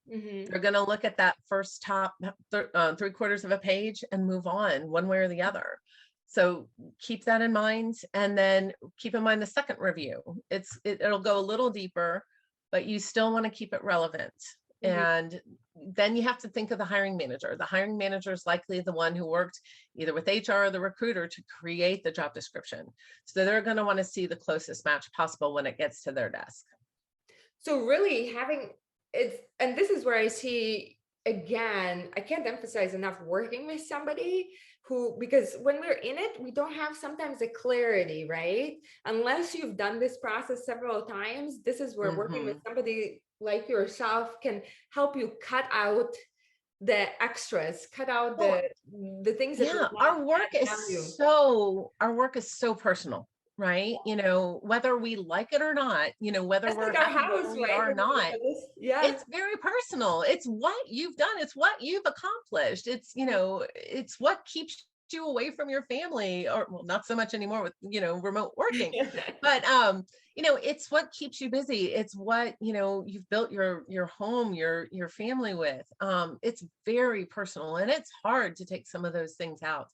They're going to look at that first top 3/4 of a page and move on one way or the other. So keep that in mind, and then keep in mind the second review. It'll go a little deeper, but you still want to keep it relevant. And then you have to think of the hiring manager. The hiring manager is likely the one who worked either with HR or the recruiter to create the job description. So they're going to want to see the closest match possible when it gets to their desk. So really having and this is where I see again, I can't emphasize enough working with somebody who, because when we're in it, we don't have sometimes the clarity, right? Unless you've done this process several times, this is where working with Hmm. somebody like yourself can help you cut out the extras, cut out Well, the things that will yeah, not add value. our work is so personal, right? You know, whether we like it or not, you know, whether Just we're like our happy where house, we right? are or When we look not, at this, yeah. it's very personal. It's what you've done. It's what you've accomplished. It's, you know, it's what keeps you away from your family, or well, not so much anymore with, you know, remote working. But you know, it's what keeps you busy. It's what, you know, you've built your home, your family with. It's very personal, and it's hard to take some of those things out.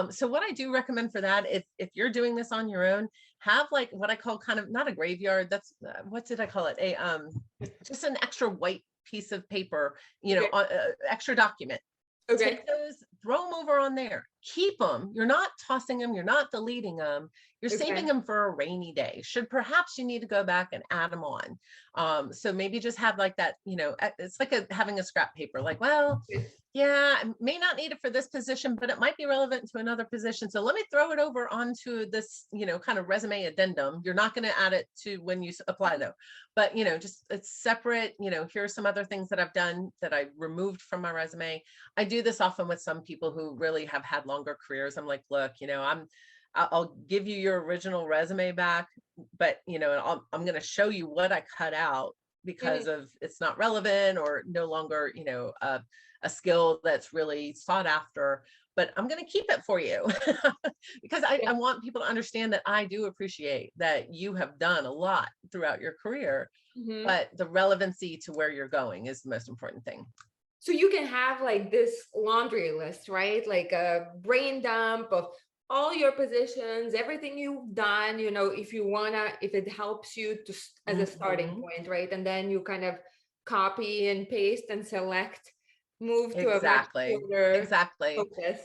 So what I do recommend for that, if you're doing this on your own, have like what I call kind of not a graveyard. That's what did I call it? A just an extra white piece of paper, you know, Okay. extra document. Okay. Take those, throw them over on there. Keep them. You're not tossing them. You're not deleting them. You're saving Okay. them for a rainy day. Should perhaps you need to go back and add them on. So maybe just have like that, you know, it's like having a scrap paper. Like, well, yeah, I may not need it for this position, but it might be relevant to another position. So let me throw it over onto this, you know, kind of resume addendum. You're not going to add it to when you apply though, but you know, just it's separate. You know, here are some other things that I've done that I removed from my resume. I do this often with some people who really have had longer careers. I'm like, look, you know, I'll give you your original resume back, but you know, I'm going to show you what I cut out Mhm. because of it's not relevant or no longer, you know, a skill that's really sought after, but I'm going to keep it for you because I Yeah. want people to understand that I do appreciate that you have done a lot throughout your career, Mhm. but the relevancy to where you're going is the most important thing. So you can have like this laundry list, right? Like a brain dump of all your positions, everything you've done, you know, if you wanna, if it helps you to as a starting Hmm. point, right? And then you kind of copy and paste and select, move to a much Exactly. shorter Exactly. focus.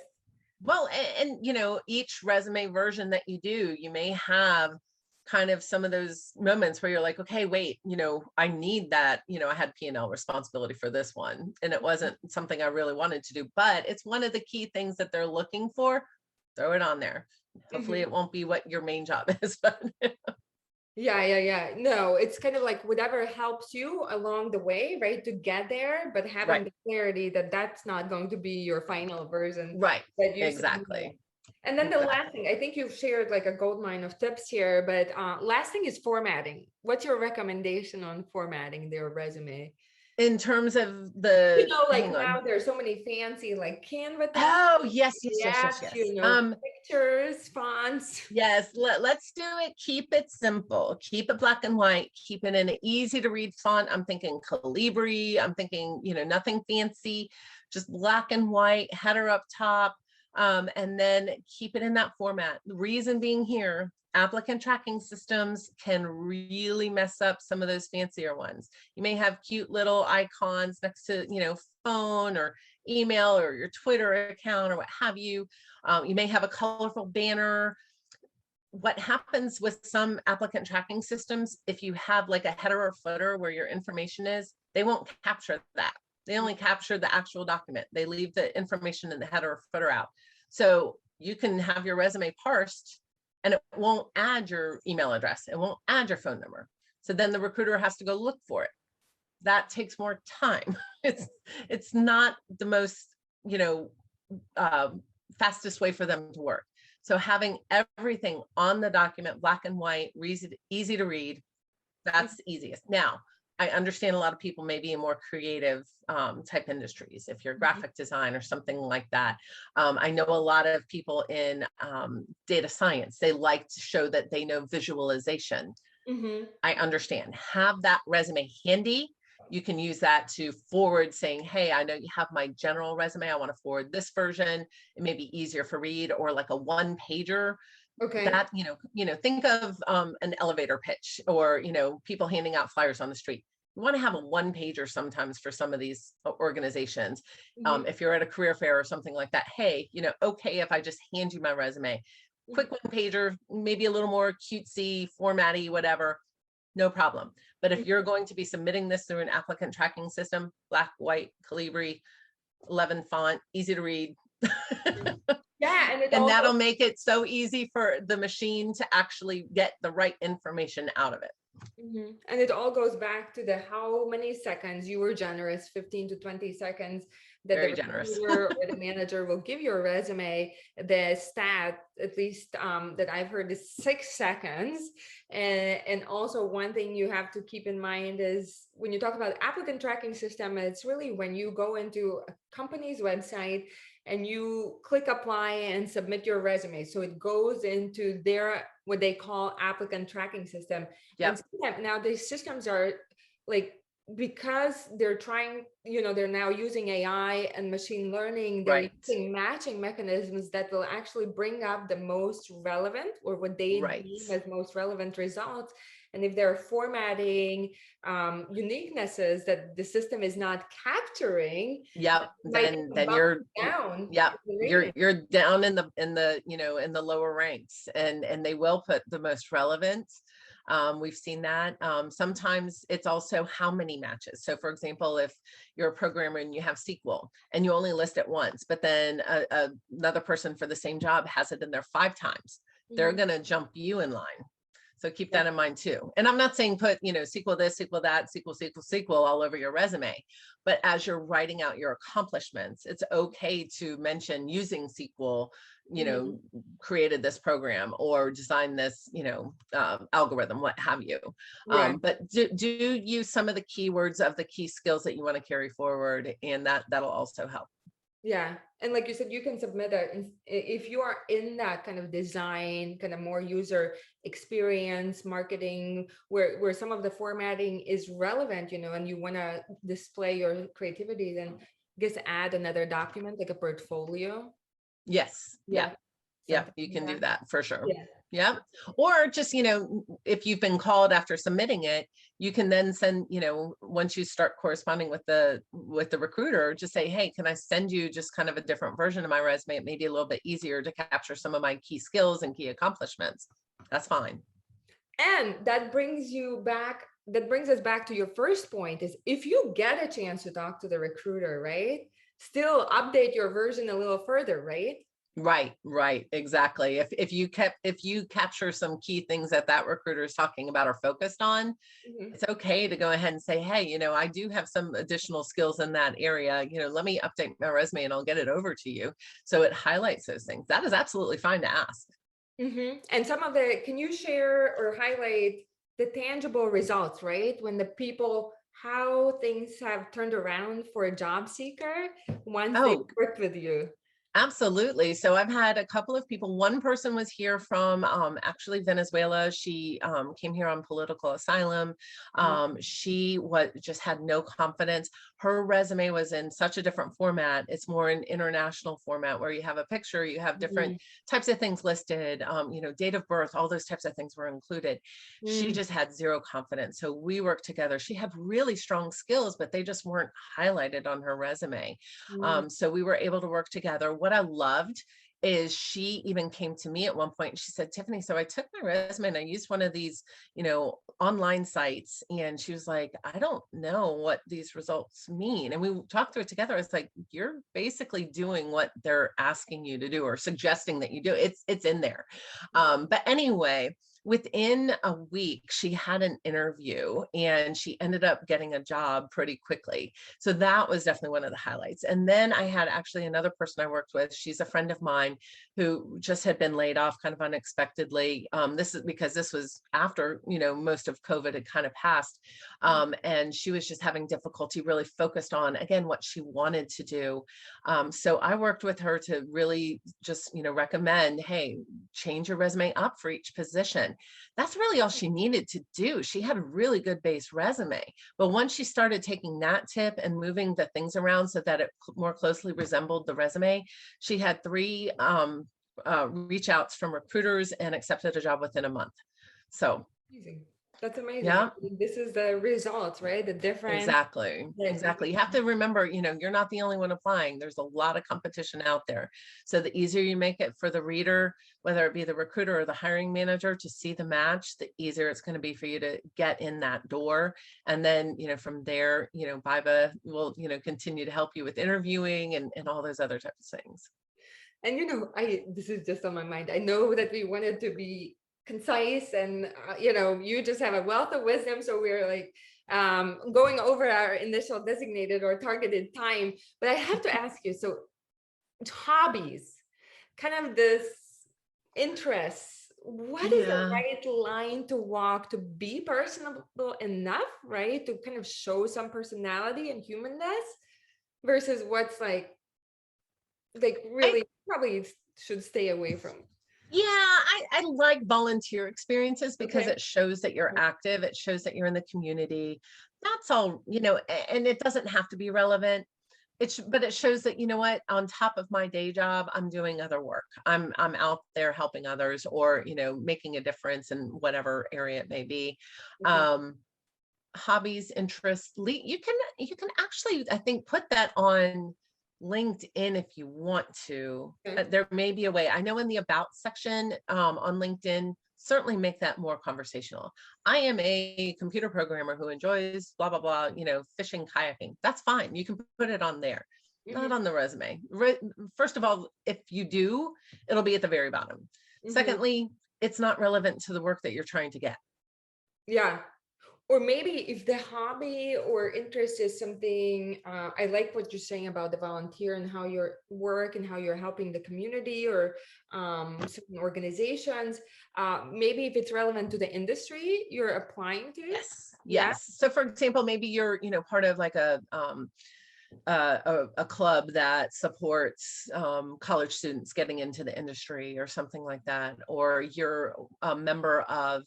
Well, and you know, each resume version that you do, you may have kind of some of those moments where you're like, okay, wait, you know, I need that. You know, I had P&L responsibility for this one, and it wasn't something I really wanted to do, but it's one of the key things that they're looking for. Throw it on there. Hopefully, Mhm. it won't be what your main job is, but Yeah, yeah, yeah. No, it's kind of like whatever helps you along the way, right? To get there, but right, having the clarity that that's not going to be your final version right, that you submit. exactly, And then the last exactly. thing, I think you've shared like a gold mine of tips here, but last thing is formatting. What's your recommendation on formatting their resume? In terms of You the, know, like hang now on. there's so many fancy like Canva Oh, templates, yes, yes, yes, yes, apps, yes. you know, pictures, fonts. Yes, let's do it. Keep it simple. Keep it black and white. Keep it in an easy to read font. I'm thinking Calibri. I'm thinking, you know, nothing fancy, just black and white, header up top, and then keep it in that format. The reason being here, applicant tracking systems can really mess up some of those fancier ones. You may have cute little icons next to, you know, phone or email or your Twitter account or what have you. You may have a colorful banner. What happens with some applicant tracking systems, if you have like a header or footer where your information is, they won't capture that. They only capture the actual document. They leave the information in the header or footer out. So you can have your resume parsed and it won't add your email address. It won't add your phone number. So then the recruiter has to go look for it. That takes more time. It's not the most, you know, um, fastest way for them to work. So having everything on the document, black and white, easy to read, that's the easiest. Now, I understand a lot of people may be in more creative type industries. If you're Mhm. graphic design or something like that, I know a lot of people in data science. They like to show that they know visualization. Mhm. I understand. Have that resume handy. You can use that to forward saying, hey, I know you have my general resume. I want to forward this version. It may be easier for read, or like a one pager Okay. that, think of an elevator pitch, or, people handing out flyers on the street. You want to have a one pager sometimes for some of these organizations. Mhm. If you're at a career fair or something like that, hey, okay, if I just hand you my resume, Mhm. quick one pager, maybe a little more cutesy, formatty, whatever. no problem. But if you're going to be submitting this through an applicant tracking system, black, white, Calibri, 11 font, easy to read. Yeah, and it And also that'll make it so easy for the machine to actually get the right information out of it. And it all goes back to the how many seconds you were generous, 15 to 20 seconds, that the Very generous. recruiter or the manager will give you a resume. The stat, at least that I've heard, is 6 seconds. And also one thing you have to keep in mind is when you talk about applicant tracking system, it's really when you go into a company's website and you click apply and submit your resume. So it goes into their what they call applicant tracking system. And Yep. now these systems are like, because they're trying, they're now using AI and machine learning, they're Right. using matching mechanisms that will actually bring up the most relevant, or what they Right. deem as most relevant results. And if they're formatting uniquenesses that the system is not capturing, Yep. might Then bump you're, down. yep, the you're rating. you're down in the in the lower ranks, and they will put the most relevant. We've seen that. Sometimes it's also how many matches. So for example, if you're a programmer and you have SQL and you only list it once, but then another person for the same job has it in there 5 times, they're Mhm. going to jump you in line. So keep Yeah. that in mind too. And I'm not saying put, SQL this, SQL that, SQL all over your resume. But as you're writing out your accomplishments, it's okay to mention using SQL, Mhm. created this program or designed this, algorithm, what have you. Right. But do use some of the keywords of the key skills that you want to carry forward, and that'll also help. Yeah. And like you said, you can submit if you are in that kind of design, kind of more user experience marketing, where some of the formatting is relevant, and you want to display your creativity, then just add another document like a portfolio. Yes. Yeah. Yeah. Yeah, Something you like can do that. that for sure. Yeah. Yeah. Or just, if you've been called after submitting it, you can then send, once you start corresponding with the recruiter, just say, hey, can I send you just kind of a different version of my resume? It may be a little bit easier to capture some of my key skills and key accomplishments. That's fine. And that brings us back to your first point, is if you get a chance to talk to the recruiter, right? Still update your version a little further, right? Right, exactly. If you capture some key things that recruiter is talking about or focused on, Mhm. it's okay to go ahead and say, hey, I do have some additional skills in that area. Let me update my resume and I'll get it over to you. So it highlights those things. That is absolutely fine to ask. And can you share or highlight the tangible results, right? When the people, how things have turned around for a job seeker once they Oh, worked with you. absolutely. So I've had a couple of people. One person was here from actually Venezuela. She came here on political asylum. She just had no confidence. Her resume was in such a different format. It's more an international format where you have a picture, you have different Mhm. types of things listed, date of birth, all those types of things were included. She Mm. just had zero confidence. So we worked together. She had really strong skills, but they just weren't highlighted on her resume. Mm. So we were able to work together. What I loved is she even came to me at one point and she said, Tiffany, so I took my resume and I used one of these, online sites. And she was like, I don't know what these results mean. And we talked through it together. It's like, you're basically doing what they're asking you to do or suggesting that you do. It's in there. But anyway, within a week, she had an interview and she ended up getting a job pretty quickly. So that was definitely one of the highlights. And then I had actually another person I worked with. She's a friend of mine who just had been laid off kind of unexpectedly. This is because this was after, most of COVID had kind of passed. And she was just having difficulty really focused on, again, what she wanted to do. So I worked with her to really just, recommend, hey, change your resume up for each position. That's really all she needed to do. She had a really good base resume. But once she started taking that tip and moving the things around so that it more closely resembled the resume, she had 3 reach outs from recruiters and accepted a job within a month. So Amazing. That's amazing. I Yeah. mean, this is the result, right? The difference Exactly. that Exactly. You have to remember, you're not the only one applying. There's a lot of competition out there. So the easier you make it for the reader, whether it be the recruiter or the hiring manager, to see the match, the easier it's going to be for you to get in that door. And then, from there, BIBA will, continue to help you with interviewing and all those other types of things. and I this is just on my mind. I know that we wanted to be concise and you just have a wealth of wisdom, so we're like going over our initial designated or targeted time. But I have to ask you, so hobbies, kind of this interests, what is the Yeah. right line to walk to be personable enough, right, to kind of show some personality and humanness versus what's like I really probably should stay away from. Yeah, I like volunteer experiences because Okay. it shows that you're active. It shows that you're in the community. That's all, and it doesn't have to be relevant. But it shows that, what, on top of my day job, I'm doing other work. I'm out there helping others, or, making a difference in whatever area it may be. Okay. Hobbies, interests, you can actually, I think, put that on LinkedIn if you want to. Okay. There may be a way. I know in the about section on LinkedIn, certainly make that more conversational. I am a computer programmer who enjoys blah blah blah, fishing, kayaking. That's fine. You can put it on there, not Hmm. on the resume. First of all, if you do, it'll be at the very bottom. Hmm. Secondly, it's not relevant to the work that you're trying to get. Yeah. Or maybe if the hobby or interest is something, I like what you're saying about the volunteer and how your work and how you're helping the community or certain organizations. Maybe if it's relevant to the industry you're applying to. Yes, Yeah. yes. So for example, maybe you're, part of like a club that supports college students getting into the industry or something like that, or you're a member of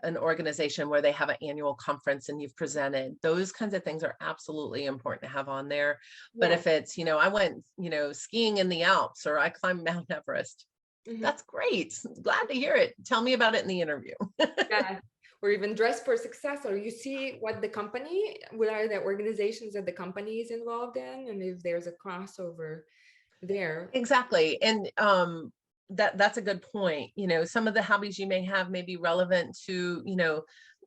an organization where they have an annual conference and you've presented. Those kinds of things are absolutely important to have on there. But Yeah. if it's, I went, skiing in the Alps, or I climbed Mount Everest, Hmm. that's great. Glad to hear it. Tell me about it in the interview. Yeah. Or even dress for success, or you see what the company, what are the organizations that the company is involved in, and if there's a crossover there. Exactly. And that's a good point. Some of the hobbies you may have may be relevant to,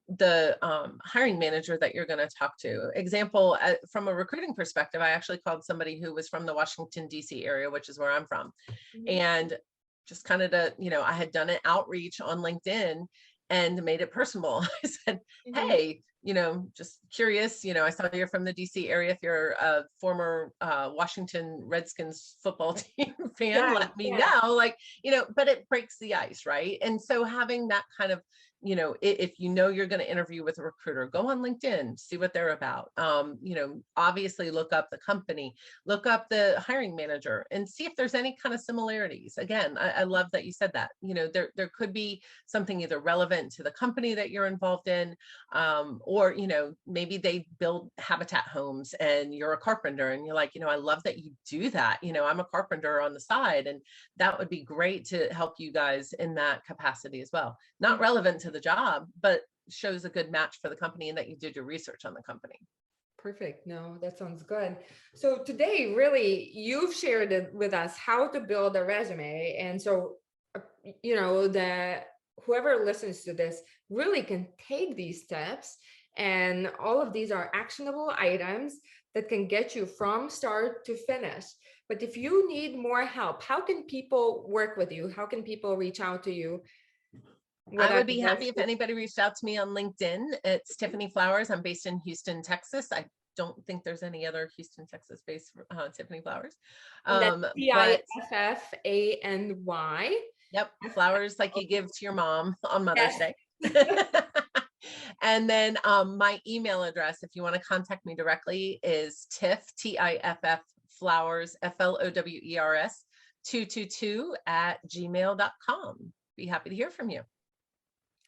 the hiring manager that you're going to talk to. Example, from a recruiting perspective, I actually called somebody who was from the Washington, D.C. area, which is where I'm from. Mhm. And just kind of I had done an outreach on LinkedIn and made it personable. I said, Mhm. hey, just curious, I saw you're from the DC area. If you're a former Washington Redskins football team fan, Yeah, let me yeah. know. But it breaks the ice, right? And so having that kind of, if you're going to interview with a recruiter, go on LinkedIn, see what they're about. Obviously look up the company, look up the hiring manager, and see if there's any kind of similarities. Again, I love that you said that. There could be something either relevant to the company that you're involved in, or maybe they build habitat homes and you're a carpenter and you're like, I love that you do that. I'm a carpenter on the side, and that would be great to help you guys in that capacity as well. Not Mhm. relevant to the job, but shows a good match for the company and that you did your research on the company. Perfect. No, that sounds good. So today, really, you've shared it with us how to build a resume. And so, the whoever listens to this really can take these steps. And all of these are actionable items that can get you from start to finish. But if you need more help, how can people work with you? How can people reach out to you? What I are would the be happy best? if anybody reached out to me on LinkedIn. It's Tiffany Flowers. I'm based in Houston, Texas. I don't think there's any other Houston, Texas based Tiffany Flowers. And that's But Tiffany. yep, flowers like you give to your mom on Mother's Yes. Day. And then my email address, if you want to contact me directly, is Tiff Flowers, FLOWERS 222 @gmail.com. Be happy to hear from you.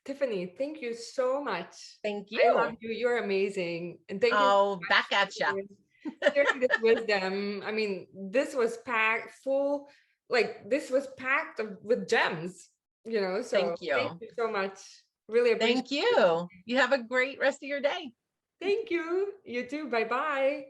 Tiffany, thank you so much. Thank I love you. you. You're amazing. And thank you so Oh, back much for at ya. sharing this wisdom. I mean, this was packed full, like this was packed with gems, so Thank thank you. you so much. Really appreciate Thank it. you. You have a great rest of your day. Thank you. You too. Bye bye.